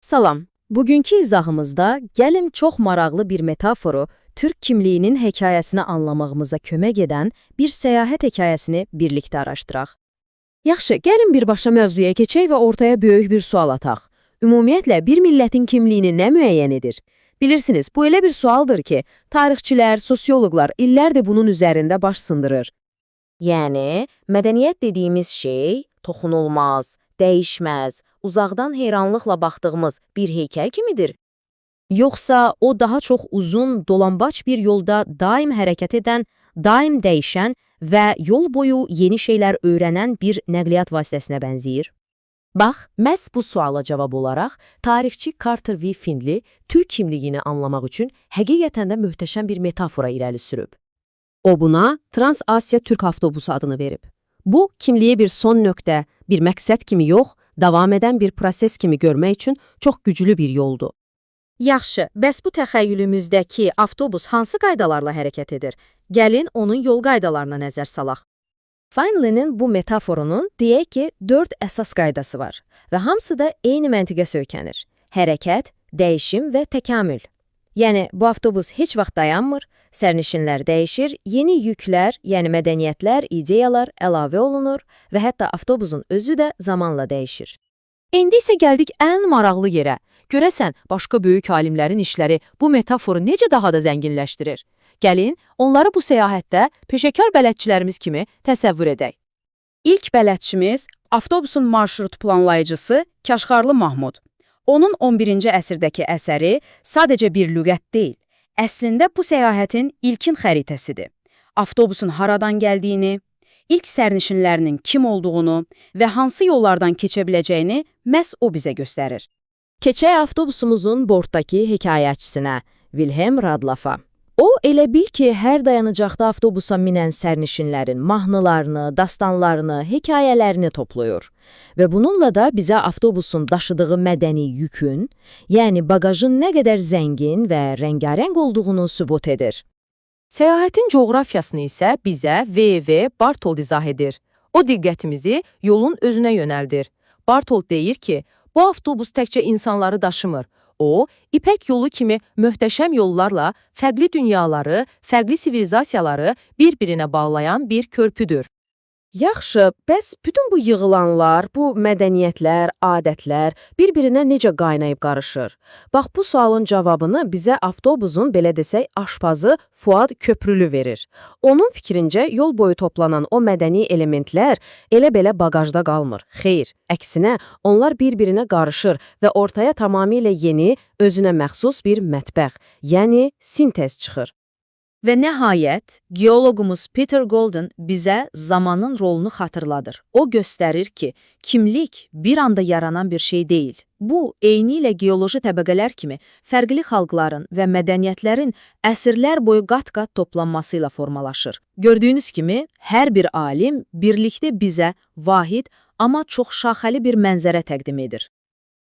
Salam. Bugünkü izahımızda gəlin çox maraqlı bir metaforu Türk kimliyinin hekayəsini anlamağımıza kömək edən bir səyahət hekayəsini birlikdə araşdıraq. Yaxşı, gəlin birbaşa mövzuya keçək və ortaya böyük bir sual ataq. Ümumiyyətlə, bir millətin kimliyini nə müəyyən edir? Bilirsiniz, bu elə bir sualdır ki, tarixçilər, sosioloqlar illərdir bunun üzərində baş sındırır. Yəni, mədəniyyət dediyimiz şey toxunulmaz, dəyişməz, uzaqdan heyranlıqla baxdığımız bir heykəl kimidir? Yoxsa o daha çox uzun, dolambac bir yolda daim hərəkət edən, daim dəyişən və yol boyu yeni şeylər öyrənən bir nəqliyyat vasitəsinə bənzəyir? Bax, məhz bu suala cavab olaraq tarixçi Carter V. Findley Türk kimliyini anlamaq üçün həqiqətən də möhtəşəm bir metafora irəli sürüb. O buna Trans-Asiya Türk avtobusu adını verib. Bu, kimliyə bir son nöqtə, bir məqsəd kimi yox, davam edən bir proses kimi görmək üçün çox güclü bir yoldur. Yaxşı, bəs bu təxəyyülümüzdəki avtobus hansı qaydalarla hərəkət edir? Gəlin onun yol qaydalarına nəzər salaq. Findley'nin bu metaforunun deyək ki, 4 əsas qaydası var və hamısı da eyni məntiqə söykənir. Hərəkət, dəyişim və təkamül. Yəni, bu avtobus heç vaxt dayanmır, sərnişinlər dəyişir, yeni yüklər, yəni mədəniyyətlər, ideyalar əlavə olunur və hətta avtobusun özü də zamanla dəyişir. İndi isə gəldik ən maraqlı yerə. Görəsən, başqa böyük alimlərin işləri bu metaforu necə daha da zənginləşdirir? Gəlin, onları bu səyahətdə peşəkar bələdçilərimiz kimi təsəvvür edək. İlk bələdçimiz avtobusun marşrut planlayıcısı Kaşgarlı Mahmud. Onun 11-ci əsrdəki əsəri sadəcə bir lüğət deyil, əslində bu səyahətin ilkin xəritəsidir. Avtobusun haradan gəldiyini, ilk sərnişinlərinin kim olduğunu və hansı yollardan keçə biləcəyini məhz o bizə göstərir. Keçək avtobusumuzun bortdakı hekayəçisinə, Wilhelm Radlafa. O, elə bil ki, hər dayanacaqda avtobusa minən sərnişinlərin mahnılarını, dastanlarını, hekayələrini toplayır. Və bununla da bizə avtobusun daşıdığı mədəni yükün, yəni bagajın nə qədər zəngin və rəngarəng olduğunu sübut edir. Səyahətin coğrafiyasını isə bizə V.V. Bartold izah edir. O diqqətimizi yolun özünə yönəldir. Bartold deyir ki, bu avtobus təkcə insanları daşımır. O, İpək yolu kimi möhtəşəm yollarla fərqli dünyaları, fərqli sivilizasiyaları bir-birinə bağlayan bir körpüdür. Yaxşı, bəs bütün bu yığılanlar, bu mədəniyyətlər, adətlər bir-birinə necə qaynayıb qarışır? Bax, bu sualın cavabını bizə avtobusun, belə desək, aşpazı Fuad Köprülü verir. Onun fikrincə, yol boyu toplanan o mədəni elementlər elə-belə bagajda qalmır. Xeyr, əksinə, onlar bir-birinə qarışır və ortaya tamamilə yeni, özünə məxsus bir mətbəx, yəni sintez çıxır. Və nəhayət, geoloqumuz Peter Golden bizə zamanın rolunu xatırladır. O göstərir ki, kimlik bir anda yaranan bir şey deyil. Bu, eynilə geoloji təbəqələr kimi fərqli xalqların və mədəniyyətlərin əsrlər boyu qat-qat toplanması ilə formalaşır. Gördüyünüz kimi, hər bir alim birlikdə bizə vahid, amma çox şaxəli bir mənzərə təqdim edir.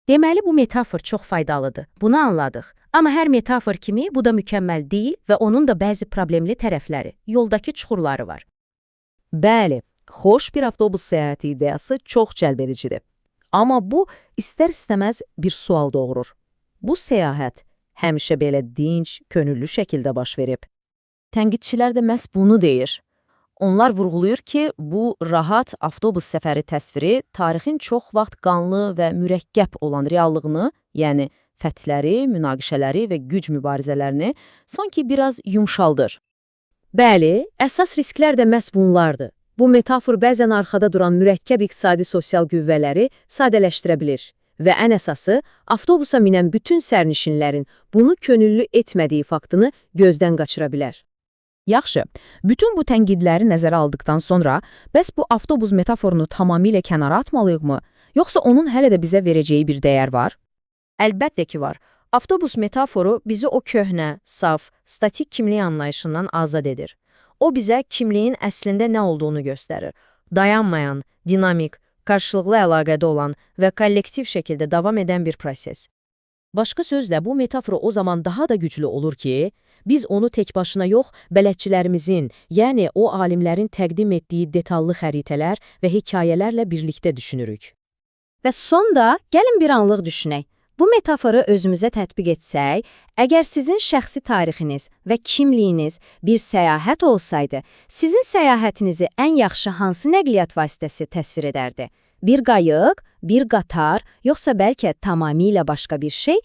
Deməli, bu metafor çox faydalıdır. Bunu anladıq. Amma hər metafor kimi bu da mükəmməl deyil və onun da bəzi problemli tərəfləri, yoldakı çuxurları var. Bəli, xoş bir avtobus səyahəti ideyası çox cəlbedicidir. Amma bu, istər-istəməz bir sual doğurur. Bu səyahət həmişə belə dinc, könüllü şəkildə baş verib. Tənqidçilər də məhz bunu deyir. Onlar vurğulayır ki, bu rahat avtobus səfəri təsviri tarixin çox vaxt qanlı və mürəkkəb olan reallığını, yəni fəthləri, münaqişələri və güc mübarizələrini sanki biraz yumşaldır. Bəli, əsas risklər də məhz bunlardır. Bu metafor bəzən arxada duran mürəkkəb iqtisadi-sosial qüvvələri sadələşdirə bilir və ən əsası, avtobusa minən bütün sərnişinlərin bunu könüllü etmədiyi faktını gözdən qaçıra bilər. Yaxşı, bütün bu tənqidləri nəzərə aldıqdan sonra, bəs bu avtobus metaforunu tamamilə kənara atmalıyıqmı, yoxsa onun hələ də bizə verəcəyi bir dəyər var? Əlbəttə ki var. Avtobus metaforu bizi o köhnə, saf, statik kimlik anlayışından azad edir. O bizə kimliyin əslində nə olduğunu göstərir. Dayanmayan, dinamik, qarşılıqlı əlaqədə olan və kollektiv şəkildə davam edən bir proses. Başqa sözlə, bu metafor o zaman daha da güclü olur ki, biz onu tək başına yox, bələdçilərimizin, yəni o alimlərin təqdim etdiyi detallı xəritələr və hekayələrlə birlikdə düşünürük. Və sonda gəlin bir anlıq düşünək. Bu metaforu özümüzə tətbiq etsək, əgər sizin şəxsi tarixiniz və kimliyiniz bir səyahət olsaydı, sizin səyahətinizi ən yaxşı hansı nəqliyyat vasitəsi təsvir edərdi? Bir qayıq, bir qatar, yoxsa bəlkə tamamilə başqa bir şey?